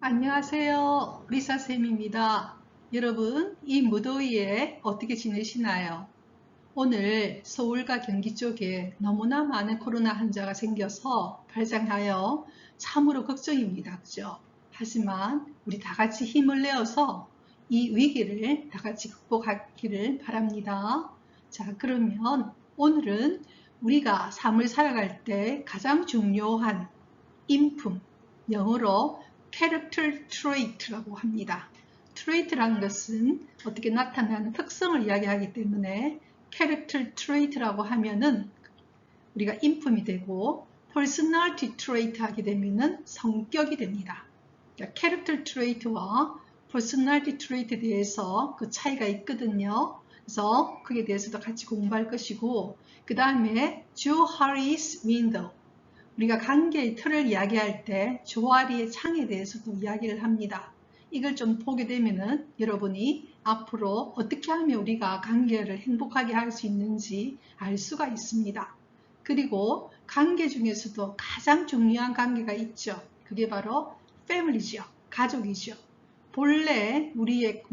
안녕하세요. 리사쌤입니다. 여러분, 이 무더위에 어떻게 지내시나요? 오늘 서울과 경기 쪽에 너무나 많은 코로나 환자가 생겨서 발생하여 참으로 걱정입니다. 그죠? 하지만 우리 다 같이 힘을 내어서 이 위기를 다 같이 극복하기를 바랍니다. 자, 그러면 오늘은 우리가 삶을 살아갈 때 가장 중요한 인품, 영어로 character trait라고 합니다. trait라는 것은 어떻게 나타나는 특성을 이야기하기 때문에 character trait라고 하면은 우리가 인품이 되고 personality trait 하게 되면은 성격이 됩니다. 그러니까 character trait와 personality trait에 대해서 그 차이가 있거든요. 그래서 그에 대해서도 같이 공부할 것이고, 그 다음에 Joe Harris Window, 우리가 관계의 틀을 이야기할 때 조화리의 창에 대해서도 이야기를 합니다. 이걸 좀 보게 되면은 여러분이 앞으로 어떻게 하면 우리가 관계를 행복하게 할 수 있는지 알 수가 있습니다. 그리고 관계 중에서도 가장 중요한 관계가 있죠. 그게 바로 패밀리죠. 가족이죠. 본래 우리의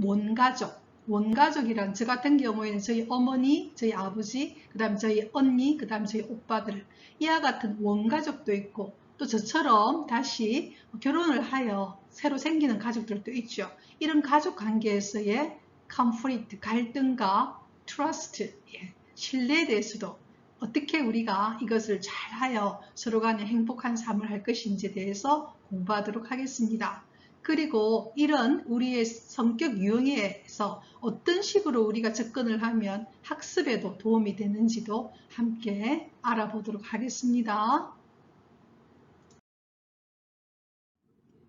원가족이란 저 같은 경우에는 저희 어머니, 저희 아버지, 그 다음 저희 언니, 그 다음 저희 오빠들, 이와 같은 원가족도 있고, 또 저처럼 다시 결혼을 하여 새로 생기는 가족들도 있죠. 이런 가족 관계에서의 conflict, 갈등과 trust, 신뢰에 대해서도 어떻게 우리가 이것을 잘하여 서로 간에 행복한 삶을 할 것인지에 대해서 공부하도록 하겠습니다. 그리고 이런 우리의 성격 유형에서 어떤 식으로 우리가 접근을 하면 학습에도 도움이 되는지도 함께 알아보도록 하겠습니다.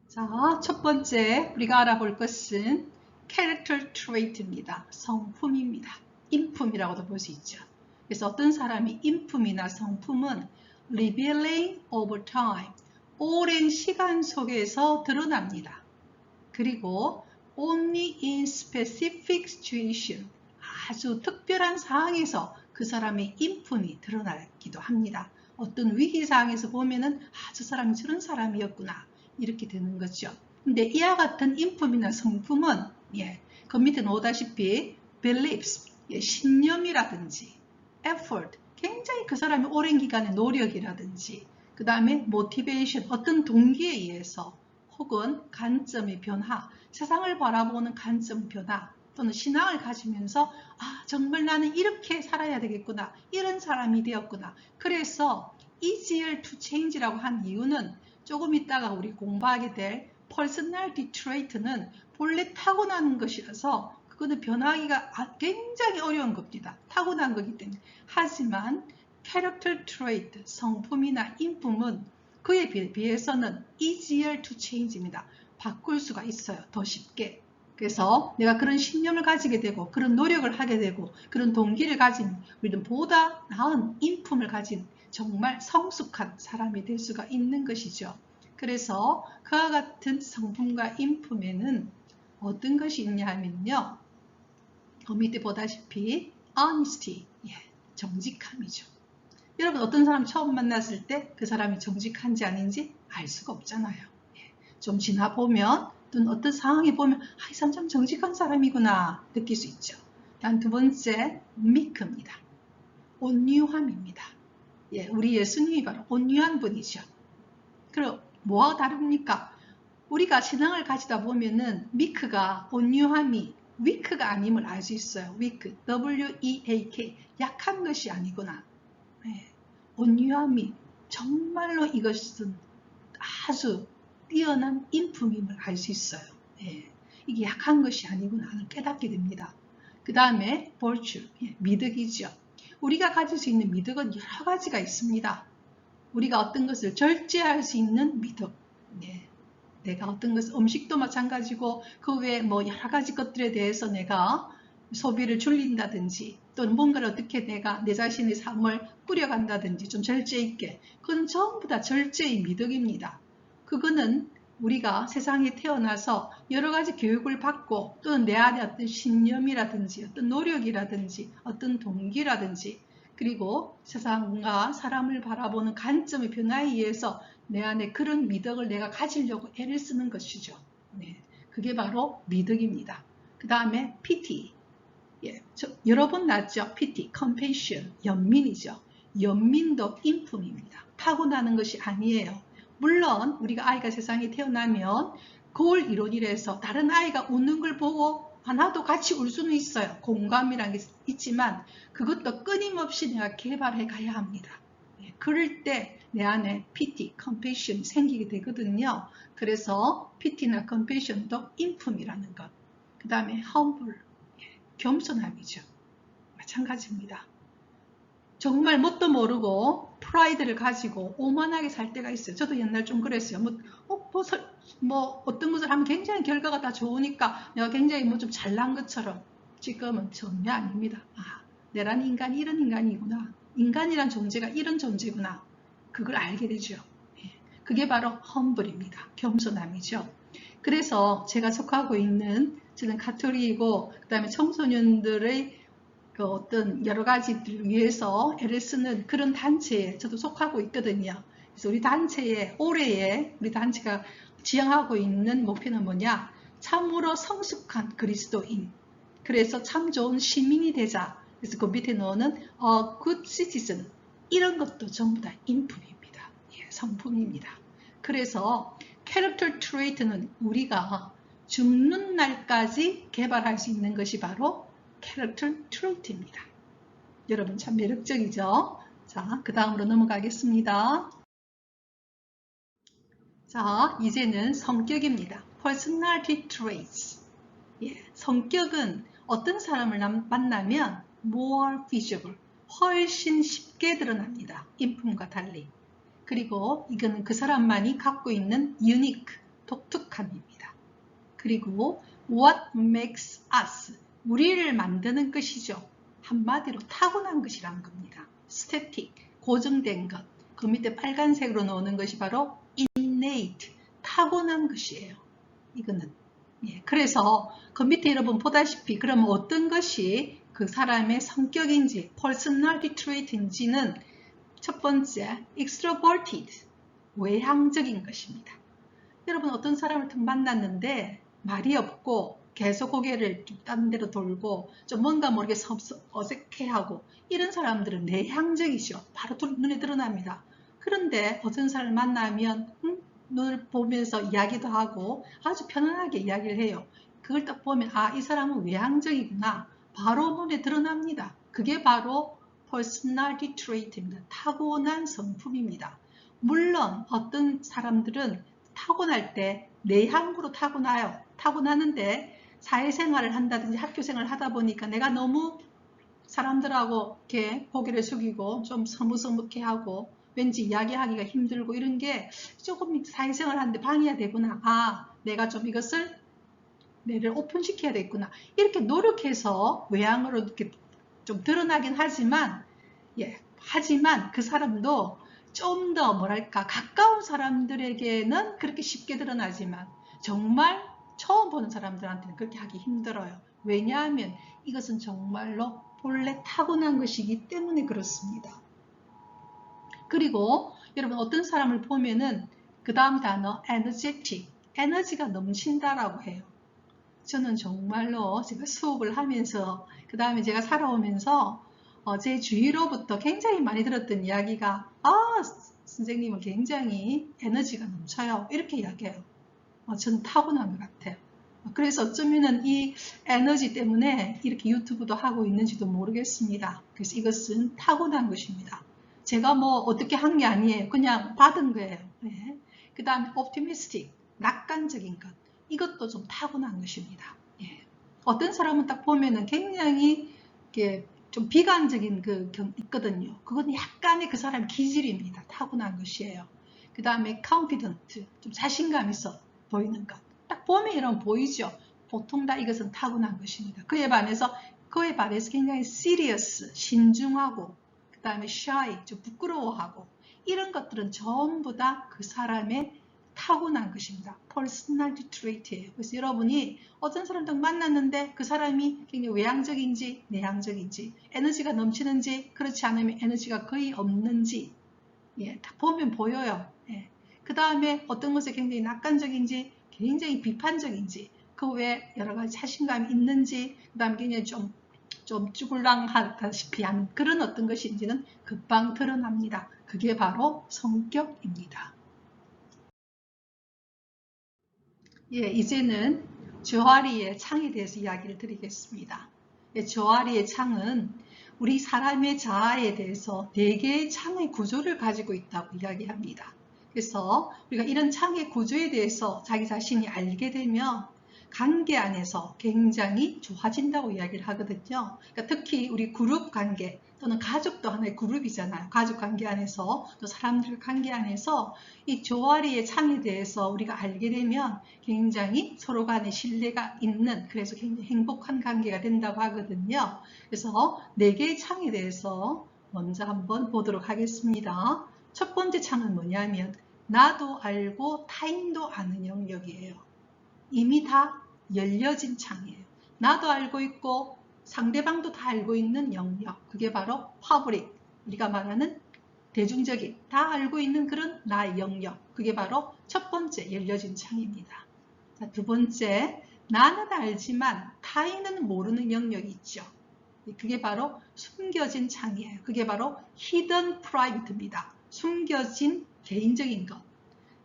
자, 첫 번째 우리가 알아볼 것은 character trait입니다. 성품입니다. 인품이라고도 볼 수 있죠. 그래서 어떤 사람이 인품이나 성품은 revealing over time, 오랜 시간 속에서 드러납니다. 그리고 only in specific situation, 아주 특별한 상황에서 그 사람의 인품이 드러나기도 합니다. 어떤 위기 상황에서 보면은 저 사람이 저런 사람이었구나 이렇게 되는 거죠. 근데 이와 같은 인품이나 성품은 그 밑에 놓다시피 beliefs, 신념이라든지 effort, 굉장히 그 사람이 오랜 기간의 노력이라든지 그 다음에 motivation, 어떤 동기에 의해서 혹은 관점의 변화, 세상을 바라보는 관점 변화 또는 신앙을 가지면서 정말 나는 이렇게 살아야 되겠구나, 이런 사람이 되었구나. 그래서 easier to change라고 한 이유는 조금 있다가 우리 공부하게 될 personality trait는 본래 타고나는 것이라서 그거는 변하기가 굉장히 어려운 겁니다. 타고난 거기 때문에. 하지만 character trait, 성품이나 인품은 그에 비해서는 easier to change입니다. 바꿀 수가 있어요. 더 쉽게. 그래서 내가 그런 신념을 가지게 되고 그런 노력을 하게 되고 그런 동기를 가진 우리는 보다 나은 인품을 가진 정말 성숙한 사람이 될 수가 있는 것이죠. 그래서 그와 같은 성품과 인품에는 어떤 것이 있냐 하면요. 밑에 보다시피 honesty, 정직함이죠. 여러분 어떤 사람 처음 만났을 때 그 사람이 정직한지 아닌지 알 수가 없잖아요. 좀 지나보면 또는 어떤 상황에 보면 이 사람 참 정직한 사람이구나 느낄 수 있죠. 단 두 번째, meek입니다. 온유함입니다. 우리 예수님이 바로 온유한 분이죠. 그럼 뭐와 다릅니까? 우리가 신앙을 가지다 보면은 meek가 온유함이 weak가 아님을 알 수 있어요. weak, W-E-A-K, 약한 것이 아니구나. 온유함이 정말로 이것은 아주 뛰어난 인품임을 알 수 있어요. 이게 약한 것이 아니구나 깨닫게 됩니다. 그 다음에 virtue, 미덕이죠. 우리가 가질 수 있는 미덕은 여러 가지가 있습니다. 우리가 어떤 것을 절제할 수 있는 미덕, 내가 어떤 것을 음식도 마찬가지고 그 외에 뭐 여러 가지 것들에 대해서 내가 소비를 줄인다든지 또는 뭔가를 어떻게 내가 내 자신의 삶을 꾸려간다든지 좀 절제 있게, 그건 전부 다 절제의 미덕입니다. 그거는 우리가 세상에 태어나서 여러 가지 교육을 받고 또는 내 안에 어떤 신념이라든지 어떤 노력이라든지 어떤 동기라든지 그리고 세상과 사람을 바라보는 관점의 변화에 의해서 내 안에 그런 미덕을 내가 가지려고 애를 쓰는 것이죠. 네, 그게 바로 미덕입니다. 그 다음에 pity. 예, 여러 번 나왔죠. pity, compassion, 연민이죠. 연민도 인품입니다. 타고나는 것이 아니에요. 물론 우리가 아이가 세상에 태어나면 거울 이론이라서 다른 아이가 우는 걸 보고 나도 같이 울 수는 있어요. 공감이라는 게 있지만 그것도 끊임없이 내가 개발해 가야 합니다. 예, 그럴 때 내 안에 pity, compassion이 생기게 되거든요. 그래서 pity나 compassion도 인품이라는 것. 그 다음에 humble, 겸손함이죠. 마찬가지입니다. 정말 뭣도 모르고 프라이드를 가지고 오만하게 살 때가 있어요. 저도 옛날 좀 그랬어요. 어떤 것을 하면 굉장히 결과가 다 좋으니까 내가 굉장히 좀 잘난 것처럼. 지금은 전혀 아닙니다. 내란 인간이 이런 인간이구나. 인간이란 존재가 이런 존재구나. 그걸 알게 되죠. 그게 바로 humble입니다. 겸손함이죠. 그래서 제가 속하고 있는, 저는 가톨릭이고 그 다음에 청소년들의 그 어떤 여러 가지들을 위해서 애를 쓰는 그런 단체에 저도 속하고 있거든요. 그래서 우리 단체에 올해에 우리 단체가 지향하고 있는 목표는 뭐냐? 참으로 성숙한 그리스도인. 그래서 참 좋은 시민이 되자. 그래서 그 밑에 넣는 good citizen. 이런 것도 전부 다 인품입니다. 예, 성품입니다. 그래서 캐릭터 트레이트는 우리가 죽는 날까지 개발할 수 있는 것이 바로 캐릭터 트레이트입니다. 여러분 참 매력적이죠? 자, 그 다음으로 넘어가겠습니다. 자, 이제는 성격입니다. personality traits. 예, 성격은 어떤 사람을 만나면 more visible, 훨씬 쉽게 드러납니다. 인품과 달리. 그리고 이거는 그 사람만이 갖고 있는 unique, 독특함입니다. 그리고 what makes us, 우리를 만드는 것이죠. 한마디로 타고난 것이라는 겁니다. static, 고정된 것. 그 밑에 빨간색으로 넣는 것이 바로 innate, 타고난 것이에요. 이거는. 예, 그래서 그 밑에 여러분 보다시피 그럼 어떤 것이 그 사람의 성격인지, personality trait인지는 첫 번째, extroverted, 외향적인 것입니다. 여러분 어떤 사람을 딱 만났는데 말이 없고 계속 고개를 딴 데로 돌고 좀 뭔가 모르게 어색해하고 이런 사람들은 내향적이죠. 바로 눈에 드러납니다. 그런데 어떤 사람을 만나면 눈을 보면서 이야기도 하고 아주 편안하게 이야기를 해요. 그걸 딱 보면 이 사람은 외향적이구나. 바로 눈에 드러납니다. 그게 바로 personality trait입니다. 타고난 성품입니다. 물론 어떤 사람들은 타고날 때 내향으로 타고나는데 사회생활을 한다든지 학교생활을 하다 보니까 내가 너무 사람들하고 이렇게 고개를 숙이고 좀 서무서무하게 하고 왠지 이야기하기가 힘들고 이런 게 조금 사회생활 하는데 방해가 되구나. 내가 좀 이것을 뇌를 오픈시켜야 되겠구나. 이렇게 노력해서 외향으로 이렇게 좀 드러나긴 하지만 하지만 그 사람도 좀 더 뭐랄까 가까운 사람들에게는 그렇게 쉽게 드러나지만 정말 처음 보는 사람들한테는 그렇게 하기 힘들어요. 왜냐하면 이것은 정말로 본래 타고난 것이기 때문에 그렇습니다. 그리고 여러분 어떤 사람을 보면은 그 다음 단어 energetic, 에너지가 넘친다라고 해요. 저는 정말로 제가 수업을 하면서 그 다음에 제가 살아오면서 제 주위로부터 굉장히 많이 들었던 이야기가 선생님은 굉장히 에너지가 넘쳐요. 이렇게 이야기해요. 저는 타고난 것 같아요. 그래서 어쩌면 이 에너지 때문에 이렇게 유튜브도 하고 있는지도 모르겠습니다. 그래서 이것은 타고난 것입니다. 제가 어떻게 한 게 아니에요. 그냥 받은 거예요. 네. 그 다음에 optimistic, 낙관적인 것. 이것도 좀 타고난 것입니다. 예. 어떤 사람은 딱 보면은 굉장히 이렇게 좀 비관적인 있거든요. 그건 약간의 그 사람 기질입니다. 타고난 것이에요. 그 다음에 confident, 좀 자신감 있어 보이는 것. 딱 보면 이런 보이죠. 보통 다 이것은 타고난 것입니다. 그에 반해서 굉장히 serious, 신중하고 그 다음에 shy, 좀 부끄러워하고 이런 것들은 전부 다 그 사람의 타고난 것입니다. personality trait예요. 그래서 여러분이 어떤 사람들 만났는데 그 사람이 굉장히 외향적인지 내향적인지 에너지가 넘치는지 그렇지 않으면 에너지가 거의 없는지 다 보면 보여요. 그 다음에 어떤 것에 굉장히 낙관적인지 굉장히 비판적인지, 그 외에 여러 가지 자신감이 있는지, 그 다음에 굉장히 좀 쭈글랑하다시피 한 그런 어떤 것인지는 금방 드러납니다. 그게 바로 성격입니다. 예, 이제는 조아리의 창에 대해서 이야기를 드리겠습니다. 예, 조아리의 창은 우리 사람의 자아에 대해서 4개의 창의 구조를 가지고 있다고 이야기합니다. 그래서 우리가 이런 창의 구조에 대해서 자기 자신이 알게 되면 관계 안에서 굉장히 좋아진다고 이야기를 하거든요. 그러니까 특히 우리 그룹 관계 또는 가족도 하나의 그룹이잖아요. 가족 관계 안에서 또 사람들 관계 안에서 이 조아리의 창에 대해서 우리가 알게 되면 굉장히 서로 간에 신뢰가 있는, 그래서 굉장히 행복한 관계가 된다고 하거든요. 그래서 4개의 창에 대해서 먼저 한번 보도록 하겠습니다. 첫 번째 창은 뭐냐면 나도 알고 타인도 아는 영역이에요. 이미 다 열려진 창이에요. 나도 알고 있고 상대방도 다 알고 있는 영역, 그게 바로 퍼블릭, 우리가 말하는 대중적인, 다 알고 있는 그런 나의 영역, 그게 바로 첫 번째 열려진 창입니다. 자, 두 번째, 나는 알지만 타인은 모르는 영역이 있죠. 그게 바로 숨겨진 창이에요. 그게 바로 hidden private입니다. 숨겨진 개인적인 것.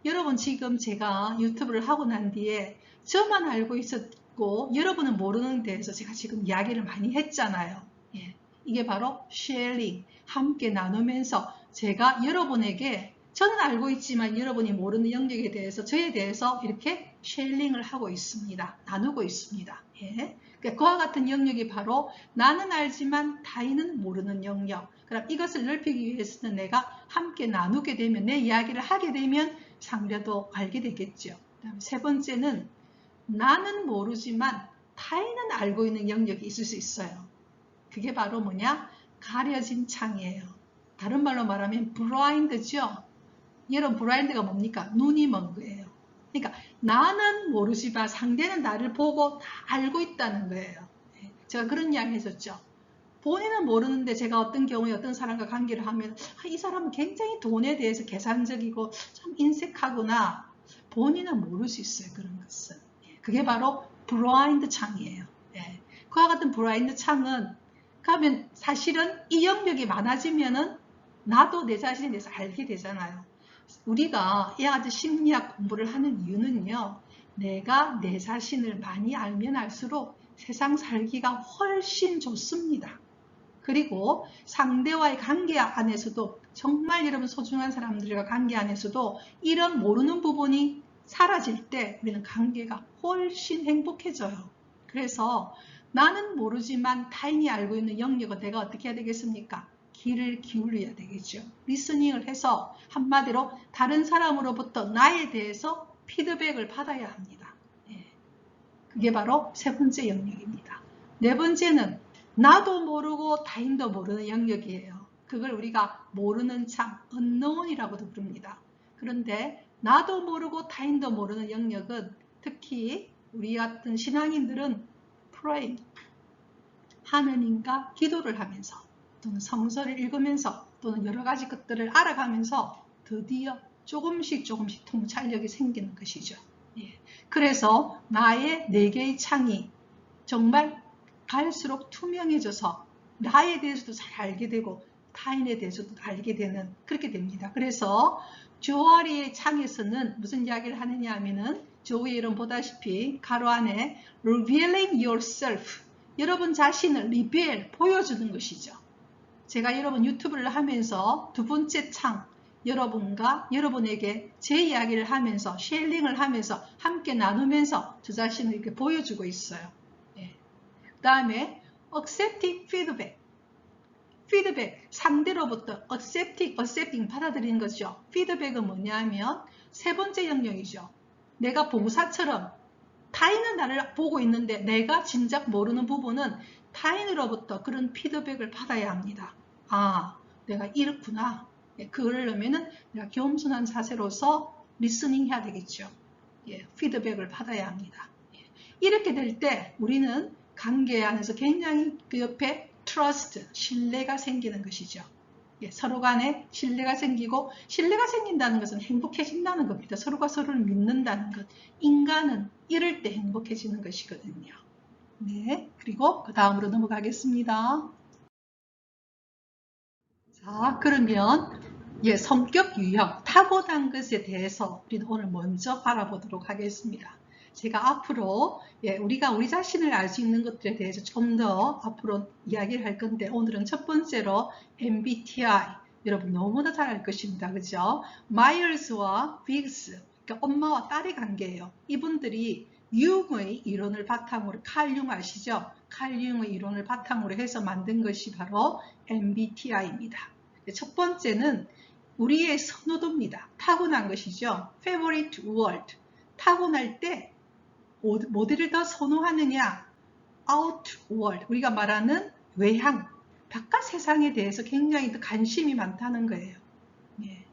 여러분, 지금 제가 유튜브를 하고 난 뒤에 저만 알고 있었고 여러분은 모르는 데에서 제가 지금 이야기를 많이 했잖아요. 예, 이게 바로 sharing, 함께 나누면서 제가 여러분에게, 저는 알고 있지만 여러분이 모르는 영역에 대해서, 저에 대해서 이렇게 쉐어링을 하고 있습니다. 나누고 있습니다. 예. 그와 같은 영역이 바로 나는 알지만 타인은 모르는 영역. 그럼 이것을 넓히기 위해서는 내가 함께 나누게 되면, 내 이야기를 하게 되면 상대도 알게 되겠죠. 그다음 세 번째는 나는 모르지만 타인은 알고 있는 영역이 있을 수 있어요. 그게 바로 뭐냐? 가려진 창이에요. 다른 말로 말하면 블라인드죠. 여러분, 블라인드가 뭡니까? 눈이 먼 거예요. 그러니까 나는 모르지만 상대는 나를 보고 다 알고 있다는 거예요. 제가 그런 이야기 했었죠. 본인은 모르는데 제가 어떤 경우에 어떤 사람과 관계를 하면 이 사람은 굉장히 돈에 대해서 계산적이고 참 인색하구나. 본인은 모를 수 있어요. 그런 것은. 그게 바로 블라인드 창이에요. 그와 같은 블라인드 창은 그러면 사실은 이 영역이 많아지면은 나도 내 자신에 대해서 알게 되잖아요. 우리가 이와 같은 심리학 공부를 하는 이유는요. 내가 내 자신을 많이 알면 알수록 세상 살기가 훨씬 좋습니다. 그리고 상대와의 관계 안에서도, 정말 여러분 소중한 사람들과 관계 안에서도 이런 모르는 부분이 사라질 때 우리는 관계가 훨씬 행복해져요. 그래서 나는 모르지만 타인이 알고 있는 영역을 내가 어떻게 해야 되겠습니까? 귀를 기울여야 되겠죠. 리스닝을 해서 한마디로 다른 사람으로부터 나에 대해서 피드백을 받아야 합니다. 그게 바로 세 번째 영역입니다. 네 번째는 나도 모르고 타인도 모르는 영역이에요. 그걸 우리가 모르는 창, unknown이라고도 부릅니다. 그런데 나도 모르고 타인도 모르는 영역은 특히 우리 같은 신앙인들은 pray, 하느님과 기도를 하면서 또는 성서를 읽으면서 또는 여러 가지 것들을 알아가면서 드디어 조금씩 통찰력이 생기는 것이죠. 그래서 나의 4개의 창이 정말 갈수록 투명해져서 나에 대해서도 잘 알게 되고 타인에 대해서도 알게 되는, 그렇게 됩니다. 그래서 조아리의 창에서는 무슨 이야기를 하느냐 하면은, 조위에 여러분 보다시피 가로 안에 revealing yourself, 여러분 자신을 reveal, 보여주는 것이죠. 제가 여러분 유튜브를 하면서 두 번째 창, 여러분과 여러분에게 제 이야기를 하면서 쉐어링을 하면서 함께 나누면서 저 자신을 이렇게 보여주고 있어요. 그 다음에 accepting feedback, 상대로부터 accepting 받아들이는 거죠. 피드백은 뭐냐면 세 번째 영역이죠. 내가 봉사처럼 타인은 나를 보고 있는데 내가 진작 모르는 부분은 타인으로부터 그런 피드백을 받아야 합니다. 아, 내가 이렇구나. 그러려면은 내가 겸손한 자세로서 리스닝 해야 되겠죠. 피드백을 받아야 합니다. 이렇게 될 때 우리는 관계 안에서 굉장히 그 옆에 trust, 신뢰가 생기는 것이죠. 예, 서로 간에 신뢰가 생기고 신뢰가 생긴다는 것은 행복해진다는 겁니다. 서로가 서로를 믿는다는 것. 인간은 이럴 때 행복해지는 것이거든요. 네, 그리고 그 다음으로 넘어가겠습니다. 자, 그러면 예, 성격 유형, 타고난 것에 대해서 우리는 오늘 먼저 바라보도록 하겠습니다. 제가 앞으로 예, 우리가 우리 자신을 알 수 있는 것들에 대해서 좀 더 앞으로 이야기를 할 건데 오늘은 첫 번째로 MBTI 여러분 너무나 잘 알 것입니다. 그죠? 마이어스와 빅스 그러니까 엄마와 딸의 관계예요. 이분들이 융의 이론을 바탕으로 칼 융 아시죠? 칼 융의 이론을 바탕으로 해서 만든 것이 바로 MBTI입니다. 첫 번째는 우리의 선호도입니다. 타고난 것이죠. Favorite word. 타고날 때 뭐들을 더 선호하느냐? Outward. 우리가 말하는 외향. 바깥 세상에 대해서 굉장히 더 관심이 많다는 거예요. 예.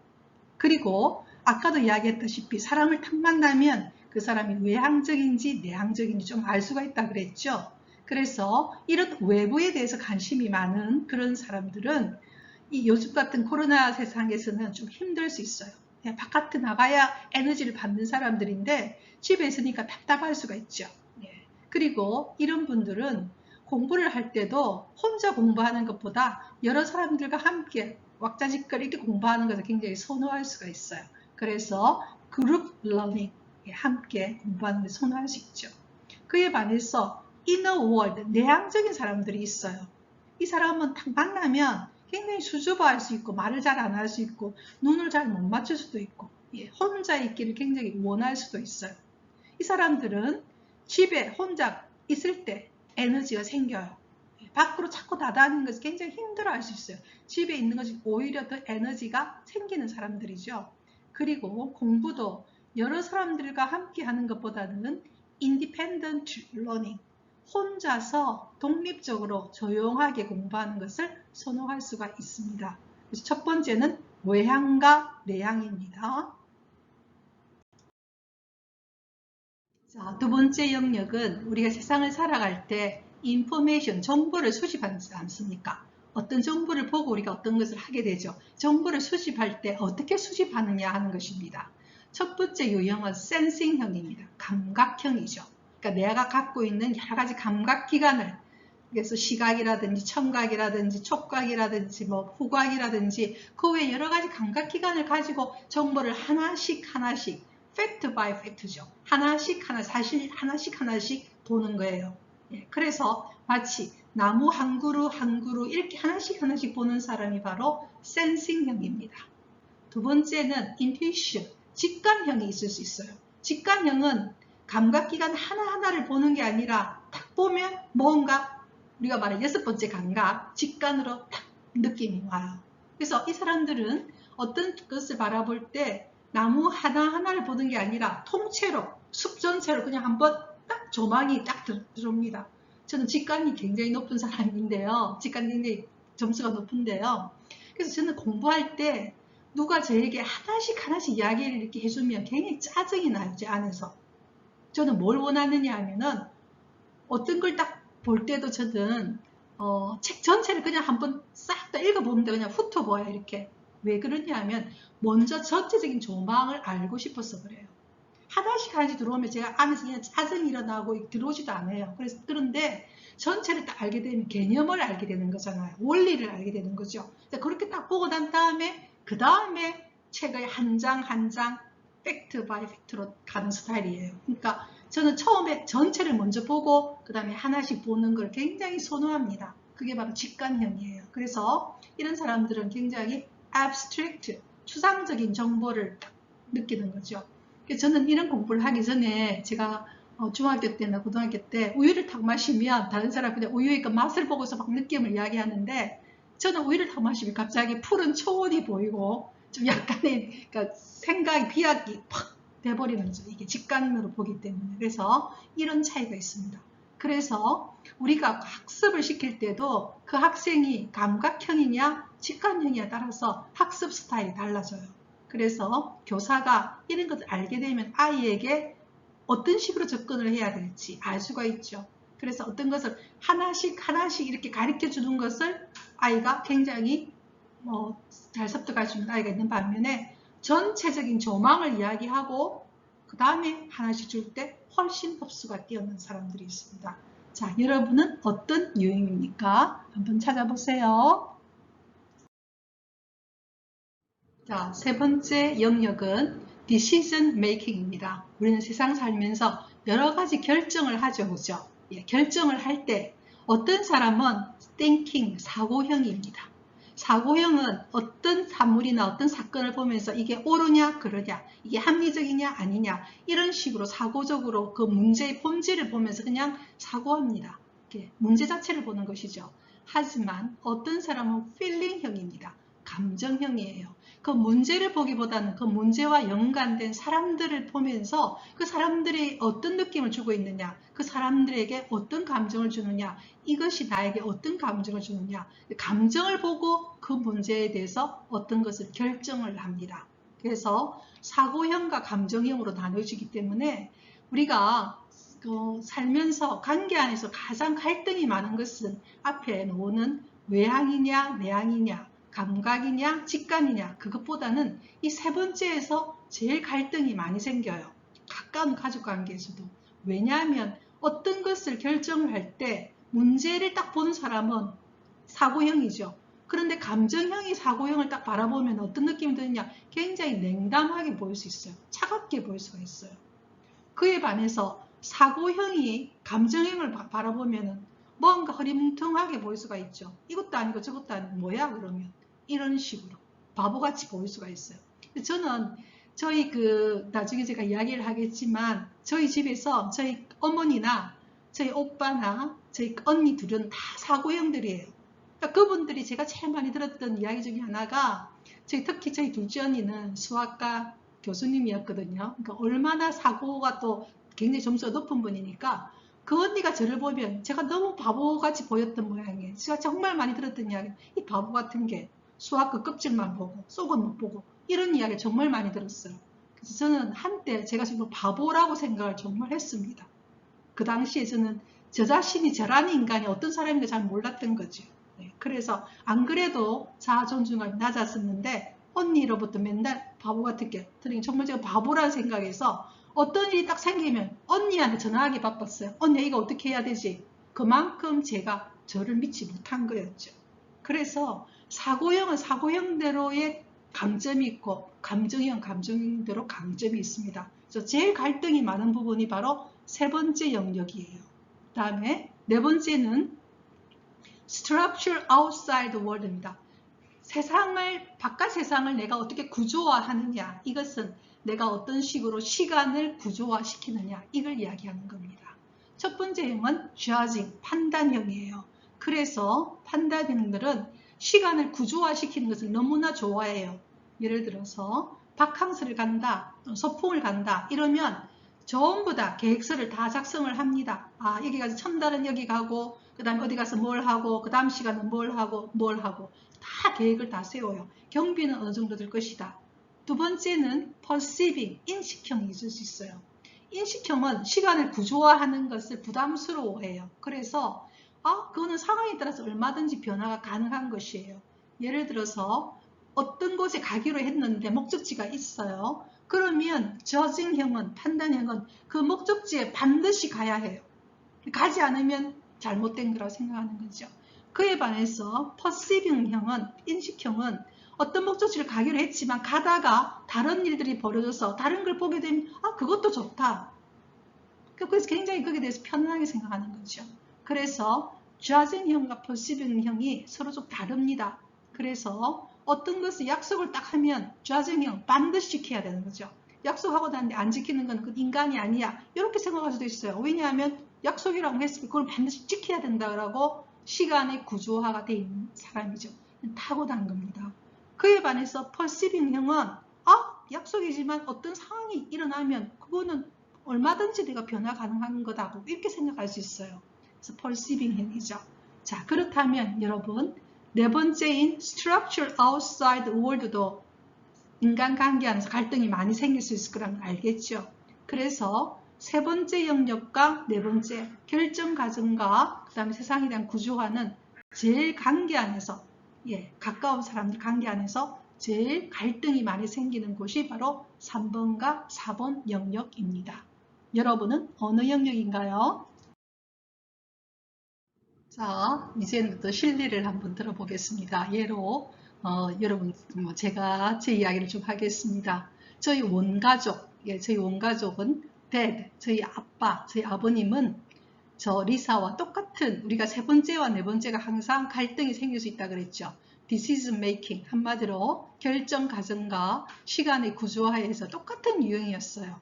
그리고 아까도 이야기했다시피 사람을 딱 만나면 그 사람이 외향적인지 내향적인지 좀 알 수가 있다 그랬죠. 그래서 이런 외부에 대해서 관심이 많은 그런 사람들은 이 요즘 같은 코로나 세상에서는 좀 힘들 수 있어요. 바깥에 나가야 에너지를 받는 사람들인데 집에 있으니까 답답할 수가 있죠. 그리고 이런 분들은 공부를 할 때도 혼자 공부하는 것보다 여러 사람들과 함께 왁자지껄 이렇게 공부하는 것을 굉장히 선호할 수가 있어요. 그래서 그룹 러닝 함께 공부하는 것을 선호할 수 있죠. 그에 반해서 inner world, 내향적인 사람들이 있어요. 이 사람은 딱 만나면 굉장히 수줍어할 수 있고 말을 잘 안 할 수 있고 눈을 잘 못 맞출 수도 있고 혼자 있기를 굉장히 원할 수도 있어요. 이 사람들은 집에 혼자 있을 때 에너지가 생겨요. 밖으로 자꾸 나다니는 것을 굉장히 힘들어할 수 있어요. 집에 있는 것이 오히려 더 에너지가 생기는 사람들이죠. 그리고 공부도 여러 사람들과 함께 하는 것보다는 independent learning, 혼자서 독립적으로 조용하게 공부하는 것을 선호할 수가 있습니다. 그래서 첫 번째는 외향과 내향입니다. 자, 두 번째 영역은 우리가 세상을 살아갈 때 인포메이션, 정보를 수집하지 않습니까? 어떤 정보를 보고 우리가 어떤 것을 하게 되죠. 정보를 수집할 때 어떻게 수집하느냐 하는 것입니다. 첫 번째 유형은 센싱형입니다. 감각형이죠. 그러니까 내가 갖고 있는 여러 가지 감각기관을 그래서 시각이라든지 청각이라든지 촉각이라든지 뭐 후각이라든지 그 외에 여러 가지 감각기관을 가지고 정보를 하나씩 팩트 바이 팩트죠. 하나씩 사실 하나씩 도는 거예요. 예, 그래서 마치 나무 한 그루 한 그루 이렇게 하나씩 보는 사람이 바로 센싱형입니다. 두 번째는 인투이션, 직감형이 있을 수 있어요. 직감형은 감각기관 하나하나를 보는 게 아니라 딱 보면 뭔가 우리가 말하는 여섯 번째 감각, 직관으로 딱 느낌이 와요. 그래서 이 사람들은 어떤 것을 바라볼 때 나무 하나하나를 보는 게 아니라 통째로, 숲 전체로 그냥 한번 딱 조망이 딱 들어옵니다. 저는 직관이 굉장히 높은 사람인데요. 직관이 굉장히 점수가 높은데요. 그래서 저는 공부할 때 누가 저에게 하나씩 이야기를 이렇게 해주면 굉장히 짜증이 나요, 제 안에서. 저는 뭘 원하느냐 하면은 어떤 걸 딱 볼 때도 저는 책 전체를 그냥 한번 싹 다 읽어보는데 그냥 훑어보아요, 이렇게. 왜 그러냐 하면 먼저 전체적인 조망을 알고 싶어서 그래요. 하나씩 들어오면 제가 안에서 그냥 짜증이 일어나고 들어오지도 않아요. 그런데 전체를 딱 알게 되면 개념을 알게 되는 거잖아요. 원리를 알게 되는 거죠. 그렇게 딱 보고 난 다음에 그 다음에 책의 한 장 팩트 바이 팩트로 가는 스타일이에요. 그러니까 저는 처음에 전체를 먼저 보고 그 다음에 하나씩 보는 걸 굉장히 선호합니다. 그게 바로 직관형이에요. 그래서 이런 사람들은 굉장히 abstract, 추상적인 정보를 딱 느끼는 거죠. 저는 이런 공부를 하기 전에 제가 중학교 때나 고등학교 때 우유를 딱 마시면 다른 사람 그냥 우유의 그 맛을 보고서 막 느낌을 이야기하는데 저는 우유를 딱 마시면 갑자기 푸른 초원이 보이고 좀 약간의 그러니까 생각이 비약이 팍 돼버리는 거죠. 이게 직관으로 보기 때문에. 그래서 이런 차이가 있습니다. 그래서 우리가 학습을 시킬 때도 그 학생이 감각형이냐 직관형이냐에 따라서 학습 스타일이 달라져요. 그래서 교사가 이런 것을 알게 되면 아이에게 어떤 식으로 접근을 해야 될지 알 수가 있죠. 그래서 어떤 것을 하나씩 이렇게 가르쳐 주는 것을 아이가 굉장히 잘 습득할 수 있는 아이가 있는 반면에 전체적인 조망을 이야기하고 그 다음에 하나씩 줄 때 훨씬 흡수가 뛰어난 사람들이 있습니다. 자, 여러분은 어떤 유형입니까? 한번 찾아보세요. 자, 세 번째 영역은 decision making입니다. 우리는 세상 살면서 여러 가지 결정을 하죠, 그죠? 예, 결정을 할 때 어떤 사람은 thinking, 사고형입니다. 사고형은 어떤 사물이나 어떤 사건을 보면서 이게 옳으냐 그러냐, 이게 합리적이냐 아니냐 이런 식으로 사고적으로 그 문제의 본질을 보면서 그냥 사고합니다. 문제 자체를 보는 것이죠. 하지만 어떤 사람은 feeling형입니다. 감정형이에요. 그 문제를 보기보다는 그 문제와 연관된 사람들을 보면서 그 사람들이 어떤 느낌을 주고 있느냐, 그 사람들에게 어떤 감정을 주느냐, 이것이 나에게 어떤 감정을 주느냐, 감정을 보고 그 문제에 대해서 어떤 것을 결정을 합니다. 그래서 사고형과 감정형으로 나눠지기 때문에 우리가 살면서 관계 안에서 가장 갈등이 많은 것은 앞에 놓는 외향이냐 내향이냐 감각이냐 직감이냐 그것보다는 이 세 번째에서 제일 갈등이 많이 생겨요. 가까운 가족관계에서도. 왜냐하면 어떤 것을 결정을 할 때 문제를 딱 보는 사람은 사고형이죠. 그런데 감정형이 사고형을 딱 바라보면 어떤 느낌이 드느냐, 굉장히 냉담하게 보일 수 있어요. 차갑게 보일 수가 있어요. 그에 반해서 사고형이 감정형을 바라보면 뭔가 흐리뭉텅하게 보일 수가 있죠. 이것도 아니고 저것도 아니고 뭐야 그러면 이런 식으로 바보같이 보일 수가 있어요. 저는 저희 나중에 제가 이야기를 하겠지만 저희 집에서 저희 어머니나 저희 오빠나 저희 언니 둘은 다 사고형들이에요. 그러니까 그분들이 제가 제일 많이 들었던 이야기 중에 하나가 특히 저희 둘째 언니는 수학과 교수님이었거든요. 그러니까 얼마나 사고가 또 굉장히 점수가 높은 분이니까 그 언니가 저를 보면 제가 너무 바보같이 보였던 모양이에요. 제가 정말 많이 들었던 이야기, 이 바보 같은 게 수학 그 껍질만 보고 속은 못 보고 이런 이야기 정말 많이 들었어요. 그래서 저는 한때 제가 정말 바보라고 생각을 정말 했습니다. 그 당시에 저는 저 자신이 저라는 인간이 어떤 사람인가 잘 몰랐던 거죠. 그래서 안 그래도 자아 존중감이 낮았었는데 언니로부터 맨날 바보 같은 게 들으니 정말 제가 바보라는 생각에서 어떤 일이 딱 생기면 언니한테 전화하기 바빴어요. 언니 이거 어떻게 해야 되지? 그만큼 제가 저를 믿지 못한 거였죠. 그래서 사고형은 사고형대로의 강점이 있고 감정형 감정대로 강점이 있습니다. 그래서 제일 갈등이 많은 부분이 바로 세 번째 영역이에요. 그 다음에 네 번째는 structure outside the world입니다. 바깥 세상을 내가 어떻게 구조화하느냐, 이것은 내가 어떤 식으로 시간을 구조화시키느냐, 이걸 이야기하는 겁니다. 첫 번째 형은 judging, 판단형이에요. 그래서 판단형들은 시간을 구조화시키는 것을 너무나 좋아해요. 예를 들어서 바캉스를 간다, 소풍을 간다 이러면 전부 다 계획서를 다 작성을 합니다. 여기 가서 첫날은 여기 가고 그 다음에 어디 가서 뭘 하고 그 다음 시간은 뭘 하고 다 계획을 다 세워요. 경비는 어느 정도 들 것이다. 두 번째는 perceiving, 인식형이 있을 수 있어요. 인식형은 시간을 구조화하는 것을 부담스러워해요. 그래서 그거는 상황에 따라서 얼마든지 변화가 가능한 것이에요. 예를 들어서 어떤 곳에 가기로 했는데 목적지가 있어요. 그러면 저징형은, 판단형은 그 목적지에 반드시 가야 해요. 가지 않으면 잘못된 거라고 생각하는 거죠. 그에 반해서 퍼시빙형은, 인식형은 어떤 목적지를 가기로 했지만 가다가 다른 일들이 벌어져서 다른 걸 보게 되면 그것도 좋다. 그래서 굉장히 거기에 대해서 편안하게 생각하는 거죠. 그래서 judging형과 perceiving형이 서로 좀 다릅니다. 그래서 어떤 것을 약속을 딱 하면 judging형 반드시 지켜야 되는 거죠. 약속하고 나는데 안 지키는 건 그 인간이 아니야. 이렇게 생각할 수도 있어요. 왜냐하면 약속이라고 했으면 그걸 반드시 지켜야 된다라고 시간의 구조화가 돼 있는 사람이죠. 타고난 겁니다. 그에 반해서 perceiving형은 약속이지만 어떤 상황이 일어나면 그거는 얼마든지 내가 변화 가능한 거다. 이렇게 생각할 수 있어요. 그래서 perceiving형이죠. 자, 그렇다면 여러분 네 번째인 structure outside the world도 인간관계 안에서 갈등이 많이 생길 수 있을 거라는 걸 알겠죠. 그래서 세 번째 영역과 네 번째 결정 과정과 그 다음에 세상에 대한 구조화는 제일 관계 안에서 예, 가까운 사람들 관계 안에서 제일 갈등이 많이 생기는 곳이 바로 3번과 4번 영역입니다. 여러분은 어느 영역인가요? 자, 이제부터 실례를 한번 들어보겠습니다. 예로 여러분 제가 제 이야기를 좀 하겠습니다. 저희 원가족, 예, 저희 원가족은 dad, 저희 아빠, 저희 아버님은 저 리사와 똑같은 우리가 세 번째와 네 번째가 항상 갈등이 생길 수 있다 그랬죠. Decision making, 한마디로 결정 과정과 시간의 구조화에서 똑같은 유형이었어요.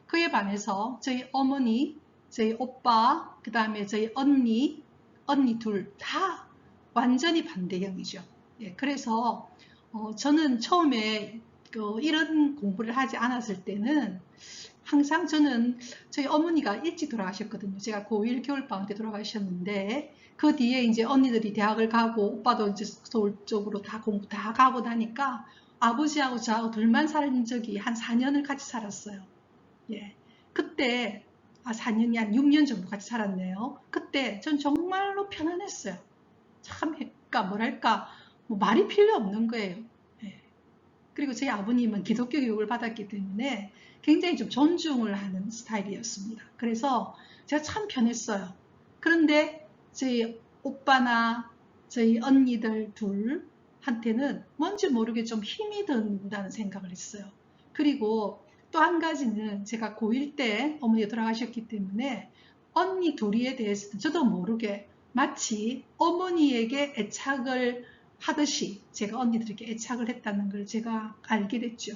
그에 반해서 저희 어머니, 저희 오빠, 그 다음에 저희 언니 둘 다 완전히 반대형이죠. 예, 그래서 저는 처음에 이런 공부를 하지 않았을 때는 항상 저는 저희 어머니가 일찍 돌아가셨거든요. 제가 고1 겨울방학 때 돌아가셨는데 그 뒤에 이제 언니들이 대학을 가고 오빠도 이제 서울 쪽으로 다 공부 다 가고 나니까 아버지하고 저하고 둘만 살은 적이 한 4년을 같이 살았어요. 예. 그때 4년이 한 6년 정도 같이 살았네요. 그때 전 정말로 편안했어요. 참, 그러니까 뭐랄까 뭐 말이 필요 없는 거예요. 예. 그리고 저희 아버님은 기독교 교육을 받았기 때문에 굉장히 좀 존중을 하는 스타일이었습니다. 그래서 제가 참 편했어요. 그런데 저희 오빠나 저희 언니들 둘한테는 뭔지 모르게 좀 힘이 든다는 생각을 했어요. 그리고 또 한 가지는 제가 고1 때 어머니가 돌아가셨기 때문에 언니 둘이에 대해서는 저도 모르게 마치 어머니에게 애착을 하듯이 제가 언니들에게 애착을 했다는 걸 제가 알게 됐죠.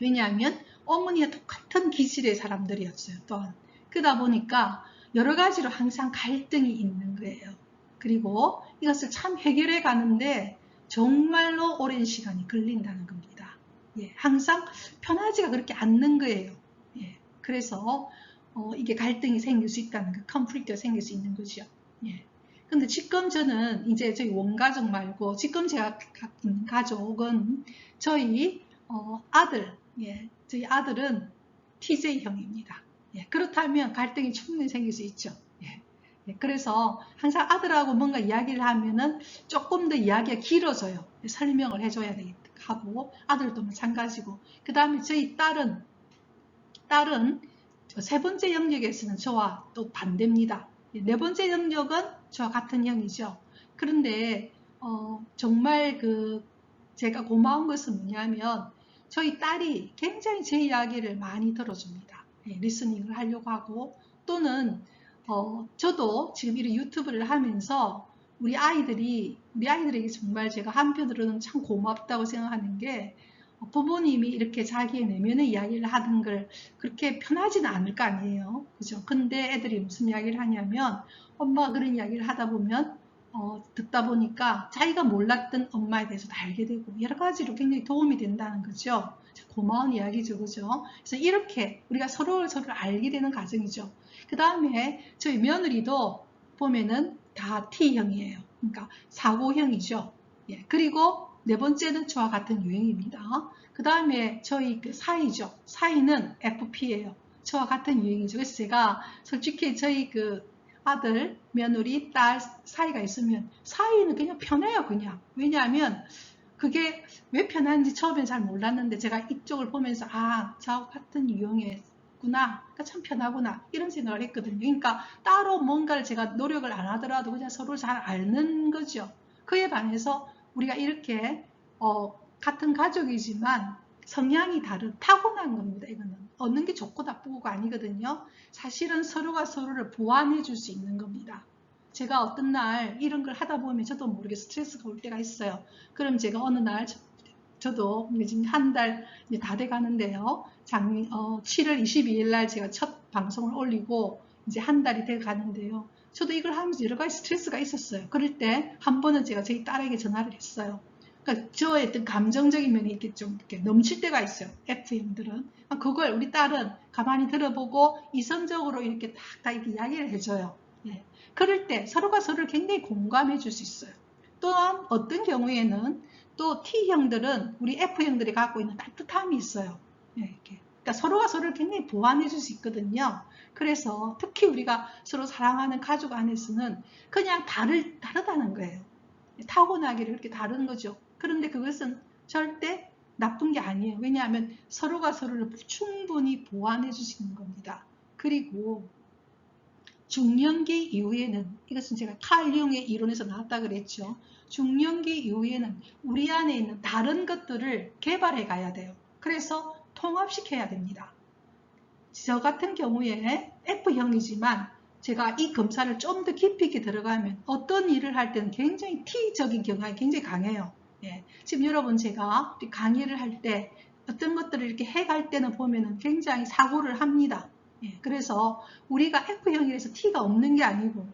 왜냐하면 어머니와 똑같은 기질의 사람들이었어요. 또한 그러다 보니까 여러 가지로 항상 갈등이 있는 거예요. 그리고 이것을 참 해결해 가는데 정말로 오랜 시간이 걸린다는 겁니다. 예, 항상 편하지가 그렇게 않는 거예요. 예, 그래서 이게 갈등이 생길 수 있다는 거, 컨플릭트가 생길 수 있는 거죠. 예. 근데 지금 저는 이제 저희 원가족 말고 지금 제가 있는 가족은 저희 아들, 예, 저희 아들은 TJ형입니다. 예, 그렇다면 갈등이 충분히 생길 수 있죠. 예, 예, 그래서 항상 아들하고 뭔가 이야기를 하면은 조금 더 이야기가 길어져요. 설명을 해줘야 하고 아들도 마찬가지고 그 다음에 저희 딸은 세 번째 영역에서는 저와 또 반대입니다. 네 번째 영역은 저와 같은 형이죠. 그런데 정말 제가 고마운 것은 뭐냐면 저희 딸이 굉장히 제 이야기를 많이 들어줍니다. 예, 리스닝을 하려고 하고 또는 저도 지금 이런 유튜브를 하면서 우리 아이들에게 정말 제가 한편으로는 참 고맙다고 생각하는 게 부모님이 이렇게 자기의 내면의 이야기를 하는 걸 그렇게 편하지는 않을 거 아니에요. 그죠? 근데 애들이 무슨 이야기를 하냐면 엄마가 그런 이야기를 하다 보면 듣다 보니까 자기가 몰랐던 엄마에 대해서도 알게 되고 여러 가지로 굉장히 도움이 된다는 거죠. 고마운 이야기죠. 그죠? 그래서 이렇게 우리가 서로를 알게 되는 과정이죠. 그 다음에 저희 며느리도 보면은 다 T형이에요. 그러니까 사고형이죠. 예, 그리고 네 번째는 저와 같은 유형입니다. 그 다음에 저희 사이죠. 사이는 FP예요. 저와 같은 유형이죠. 그래서 제가 솔직히 저희 아들, 며느리, 딸 사이가 있으면 사이는 그냥 편해요. 그냥. 왜냐하면 그게 왜 편한지 처음엔 잘 몰랐는데 제가 이쪽을 보면서 저와 같은 유형의 구나. 그러니까 참 편하구나. 이런 생각을 했거든요. 그러니까 따로 뭔가를 제가 노력을 안 하더라도 그냥 서로 잘 아는 거죠. 그에 반해서 우리가 이렇게 같은 가족이지만 성향이 다른 타고난 겁니다. 이거는 얻는 게 좋고 나쁘고가 아니거든요. 사실은 서로가 서로를 보완해 줄 수 있는 겁니다. 제가 어떤 날 이런 걸 하다 보면 저도 모르게 스트레스가 올 때가 있어요. 그럼 제가 어느 날 저도 지금 한 달 다 돼 가는데요. 7월 22일 날 제가 첫 방송을 올리고 이제 한 달이 돼 가는데요. 저도 이걸 하면서 여러 가지 스트레스가 있었어요. 그럴 때 한 번은 제가 저희 딸에게 전화를 했어요. 그러니까 저의 어떤 감정적인 면이 이렇게 좀 이렇게 넘칠 때가 있어요. F형들은. 그걸 우리 딸은 가만히 들어보고 이성적으로 이렇게 다 이렇게 이야기를 해줘요. 예. 그럴 때 서로가 서로를 굉장히 공감해 줄 수 있어요. 또한 어떤 경우에는 또 T형들은 우리 F형들이 갖고 있는 따뜻함이 있어요. 예, 이렇게. 그러니까 서로가 서로를 굉장히 보완해 줄 수 있거든요. 그래서 특히 우리가 서로 사랑하는 가족 안에서는 그냥 다르다는 거예요. 타고나기를 그렇게 다른 거죠. 그런데 그것은 절대 나쁜 게 아니에요. 왜냐하면 서로가 서로를 충분히 보완해 주시는 겁니다. 그리고 중년기 이후에는, 이것은 제가 칼 융의 이론에서 나왔다 그랬죠. 중년기 이후에는 우리 안에 있는 다른 것들을 개발해 가야 돼요. 그래서 통합시켜야 됩니다. 저 같은 경우에 F형이지만 제가 이 검사를 좀 더 깊이 있게 들어가면 어떤 일을 할 때는 굉장히 T적인 경향이 굉장히 강해요. 예. 지금 여러분 제가 강의를 할 때 어떤 것들을 이렇게 해갈 때는 보면은 굉장히 사고를 합니다. 예. 그래서 우리가 F형이라서 T가 없는 게 아니고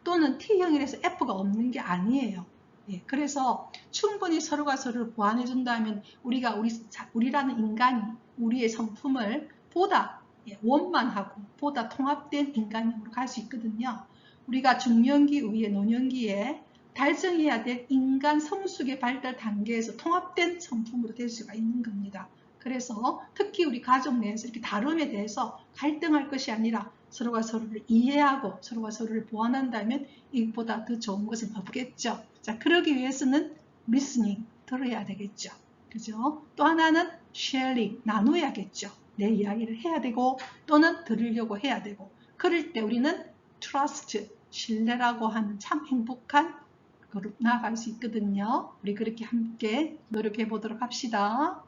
또는 T형이라서 F가 없는 게 아니에요. 예. 그래서 충분히 서로가 서로를 보완해 준다면 우리라는 인간이 우리의 성품을 보다 원만하고 보다 통합된 인간으로 갈 수 있거든요. 우리가 중년기 이후에 노년기에 달성해야 될 인간 성숙의 발달 단계에서 통합된 성품으로 될 수가 있는 겁니다. 그래서 특히 우리 가족 내에서 이렇게 다름에 대해서 갈등할 것이 아니라 서로가 서로를 이해하고 서로가 서로를 보완한다면 이보다 더 좋은 것은 없겠죠. 자, 그러기 위해서는 listening, 들어야 되겠죠. 그죠? 또 하나는 sharing, 나눠야겠죠. 내 이야기를 해야 되고 또는 들으려고 해야 되고, 그럴 때 우리는 trust, 신뢰라고 하는 참 행복한 그룹 나아갈 수 있거든요. 우리 그렇게 함께 노력해 보도록 합시다.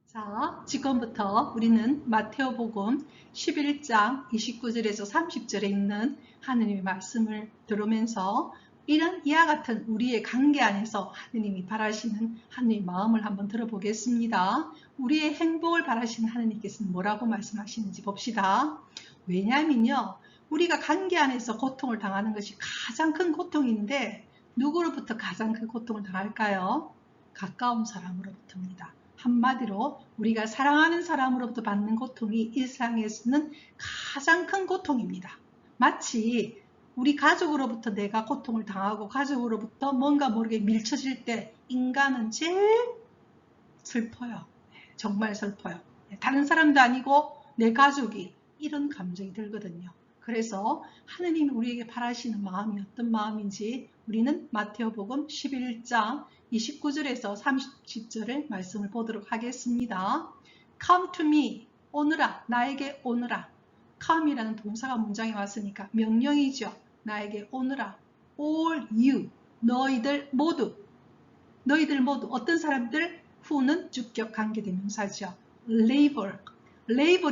자, 지금부터 우리는 마테오복음 11장 29절에서 30절에 있는 하느님의 말씀을 들으면서 이런 이와 같은 우리의 관계 안에서 하느님이 바라시는 하느님의 마음을 한번 들어보겠습니다. 우리의 행복을 바라시는 하느님께서는 뭐라고 말씀하시는지 봅시다. 왜냐하면요, 우리가 관계 안에서 고통을 당하는 것이 가장 큰 고통인데 누구로부터 가장 큰 고통을 당할까요? 가까운 사람으로부터입니다. 한마디로 우리가 사랑하는 사람으로부터 받는 고통이 이 세상에서는 가장 큰 고통입니다. 마치 우리 가족으로부터 내가 고통을 당하고 가족으로부터 뭔가 모르게 밀쳐질 때 인간은 제일 슬퍼요. 정말 슬퍼요. 다른 사람도 아니고 내 가족이 이런 감정이 들거든요. 그래서 하느님이 우리에게 바라시는 마음이 어떤 마음인지 우리는 마테오복음 11장 29절에서 30절의 말씀을 보도록 하겠습니다. Come to me, 오너라, 나에게 오너라. come이라는 동사가 문장에 왔으니까 명령이죠. 나에게 오너라. all you, 너희들 모두 어떤 사람들? who는 주격 관계대명사죠. labor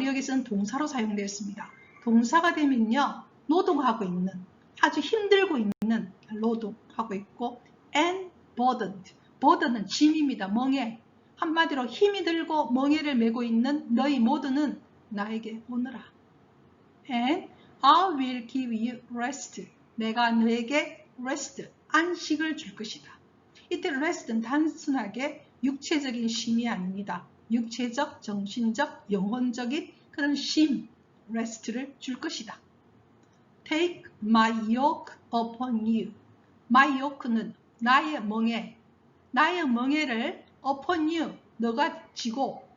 여기서는 동사로 사용되었습니다. 동사가 되면요, 노동하고 있는, 아주 힘들고 있는 노동하고 있고, and burden은 짐입니다. 멍에. 한마디로 힘이 들고 멍에를 메고 있는 너희 모두는 나에게 오너라. And I will give you rest. 내가 너에게 rest, 안식을 줄 것이다. 이때 rest는 단순하게 육체적인 쉼이 아닙니다. 육체적, 정신적, 영혼적인 그런 쉼, rest를 줄 것이다. Take my yoke upon you. My yoke는 나의 멍에를 upon you, 너가 지고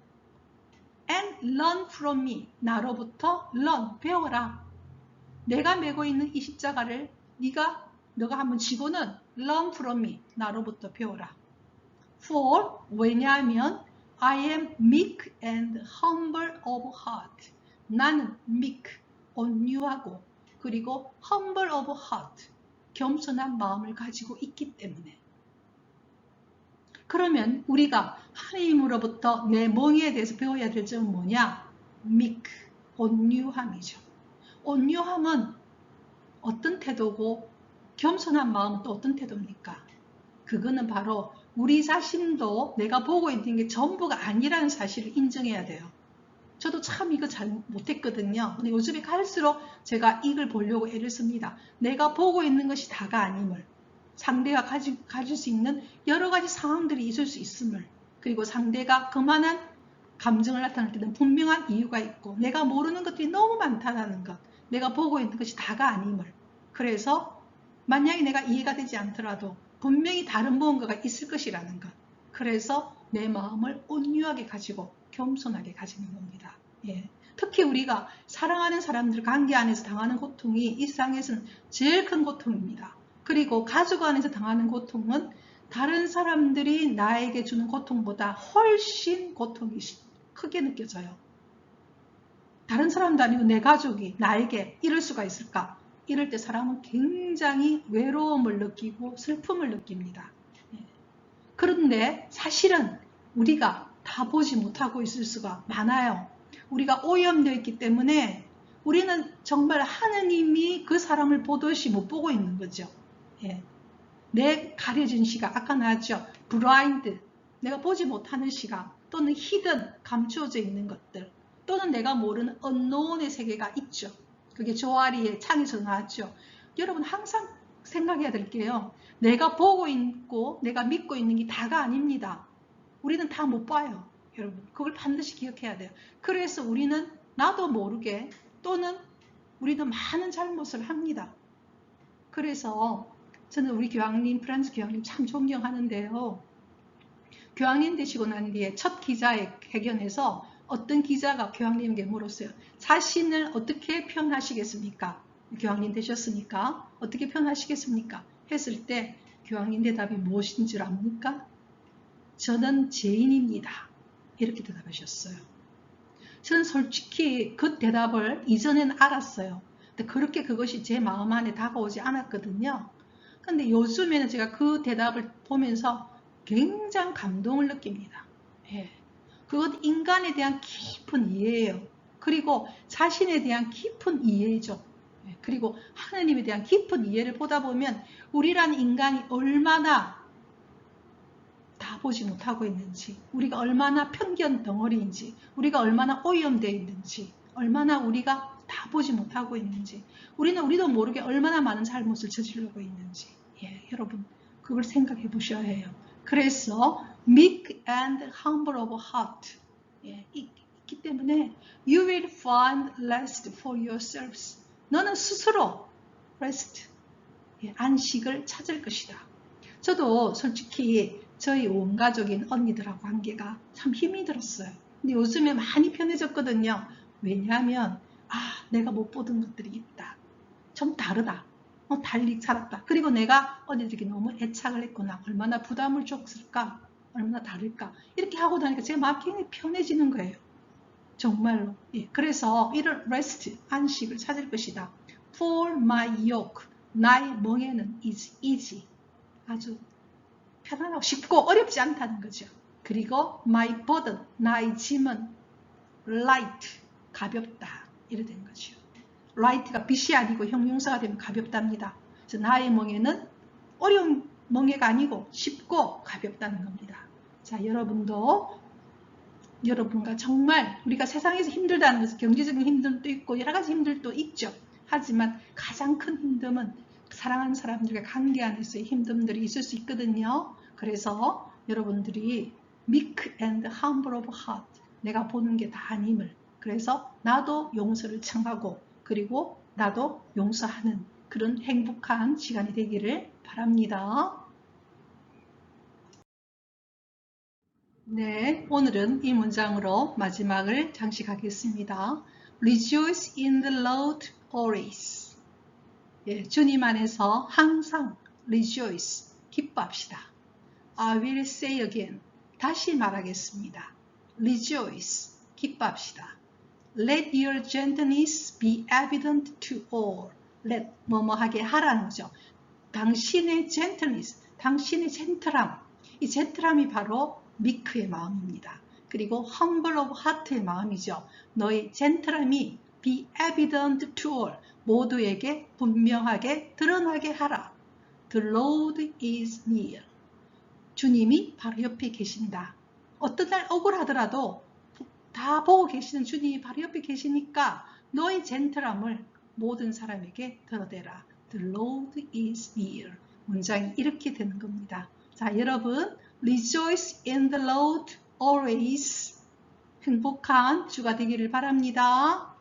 and learn from me, 나로부터 learn, 배워라. 내가 메고 있는 이 십자가를 너가 한번 지고는 learn from me, 나로부터 배워라. For, 왜냐하면 I am meek and humble of heart. 나는 meek, 온유하고 그리고 humble of heart, 겸손한 마음을 가지고 있기 때문에. 그러면 우리가 하나님으로부터 내 멍에에 대해서 배워야 될 점은 뭐냐? meek, 온유함이죠. 온유함은 어떤 태도고 겸손한 마음은 또 어떤 태도입니까? 그거는 바로 우리 자신도 내가 보고 있는 게 전부가 아니라는 사실을 인정해야 돼요. 저도 참 이거 잘 못했거든요. 근데 요즘에 갈수록 제가 이걸 보려고 애를 씁니다. 내가 보고 있는 것이 다가 아님을, 상대가 가질 수 있는 여러 가지 상황들이 있을 수 있음을, 그리고 상대가 그만한 감정을 나타낼 때는 분명한 이유가 있고 내가 모르는 것들이 너무 많다는 것, 내가 보고 있는 것이 다가 아님을, 그래서 만약에 내가 이해가 되지 않더라도 분명히 다른 무언가가 있을 것이라는 것, 그래서 내 마음을 온유하게 가지고 겸손하게 가지는 겁니다. 예. 특히 우리가 사랑하는 사람들 관계 안에서 당하는 고통이 이 세상에서는 제일 큰 고통입니다. 그리고 가족 안에서 당하는 고통은 다른 사람들이 나에게 주는 고통보다 훨씬 고통이 크게 느껴져요. 다른 사람도 아니고 내 가족이 나에게 이럴 수가 있을까? 이럴 때 사람은 굉장히 외로움을 느끼고 슬픔을 느낍니다. 그런데 사실은 우리가 다 보지 못하고 있을 수가 많아요. 우리가 오염되어 있기 때문에 우리는 정말 하느님이 그 사람을 보듯이 못 보고 있는 거죠. 내 가려진 시각, 아까 나왔죠. 블라인드, 내가 보지 못하는 시각, 또는 히든, 감추어져 있는 것들, 또는 내가 모르는 언노운의 세계가 있죠. 그게 조아리의 창에서 나왔죠. 여러분 항상 생각해야 될 게요. 내가 보고 있고 내가 믿고 있는 게 다가 아닙니다. 우리는 다 못 봐요. 여러분 그걸 반드시 기억해야 돼요. 그래서 우리는 나도 모르게 또는 우리도 많은 잘못을 합니다. 그래서 저는 우리 교황님, 프란스 교황님 참 존경하는데요. 교황님 되시고 난 뒤에 첫 기자회견에서 어떤 기자가 교황님에게 물었어요. 자신을 어떻게 표현하시겠습니까? 교황님 되셨으니까 어떻게 표현하시겠습니까? 했을 때 교황님 대답이 무엇인 줄 압니까? 저는 죄인입니다. 이렇게 대답하셨어요. 저는 솔직히 그 대답을 이전에는 알았어요. 근데 그렇게 그것이 제 마음 안에 다가오지 않았거든요. 근데 요즘에는 제가 그 대답을 보면서 굉장히 감동을 느낍니다. 그것 인간에 대한 깊은 이해예요. 그리고 자신에 대한 깊은 이해죠. 그리고 하나님에 대한 깊은 이해를 보다 보면 우리란 인간이 얼마나 다 보지 못하고 있는지, 우리가 얼마나 편견 덩어리인지, 우리가 얼마나 오염되어 있는지, 얼마나 우리가 다 보지 못하고 있는지, 우리는 우리도 모르게 얼마나 많은 잘못을 저지르고 있는지, 여러분 그걸 생각해 보셔야 해요. 그래서 meek and humble of heart 있기 때문에 you will find rest for yourselves. 너는 스스로 rest, 안식을 찾을 것이다. 저도 솔직히 저희 온 가족인 언니들하고 관계가 참 힘이 들었어요. 근데 요즘에 많이 편해졌거든요. 왜냐하면 내가 못 보던 것들이 있다. 좀 다르다. 달리 살았다. 그리고 내가 언니들에게 너무 애착을 했구나. 얼마나 부담을 줬을까? 얼마나 다를까? 이렇게 하고 나니까 제 마음이 굉장히 편해지는 거예요. 정말로. 그래서 이런 rest, 안식을 찾을 것이다. For my yoke, 나의 멍에는 is easy. 아주 편안하고 쉽고 어렵지 않다는 거죠. 그리고 my burden, 나의 짐은 light, 가볍다. 이래 된 거죠. light가 빛이 아니고 형용사가 되면 가볍답니다. 그래서 나의 멍에는 어려운 멍에가 아니고 쉽고 가볍다는 겁니다. 자, 여러분도 여러분과 정말 우리가 세상에서 힘들다는 것은 경제적인 힘듦도 있고 여러 가지 힘들도 있죠. 하지만 가장 큰 힘듦은 사랑하는 사람들과 관계 안에서의 힘듦들이 있을 수 있거든요. 그래서 여러분들이 meek and humble of heart, 내가 보는 게 다 아님을, 그래서 나도 용서를 청하고 그리고 나도 용서하는 그런 행복한 시간이 되기를 바랍니다. 네, 오늘은 이 문장으로 마지막을 장식하겠습니다. Rejoice in the Lord always. 주님 안에서 항상 rejoice, 기뻐합시다. I will say again. 다시 말하겠습니다. Rejoice, 기뻐합시다. Let your gentleness be evident to all. Let, 뭐뭐하게 하라는 거죠. 당신의 gentleness, 당신의 젠틀함. 이 젠틀함이 바로 meek의 마음입니다. 그리고 humble of heart의 마음이죠. 너의 젠틀함이 be evident to all. 모두에게 분명하게 드러나게 하라. The Lord is near. 주님이 바로 옆에 계신다. 어떤 날 억울하더라도 다 보고 계시는 주님이 바로 옆에 계시니까 너의 젠틀함을 모든 사람에게 드러내라. The Lord is near. 문장이 이렇게 되는 겁니다. 자, 여러분 Rejoice in the Lord always. 행복한 주가 되기를 바랍니다.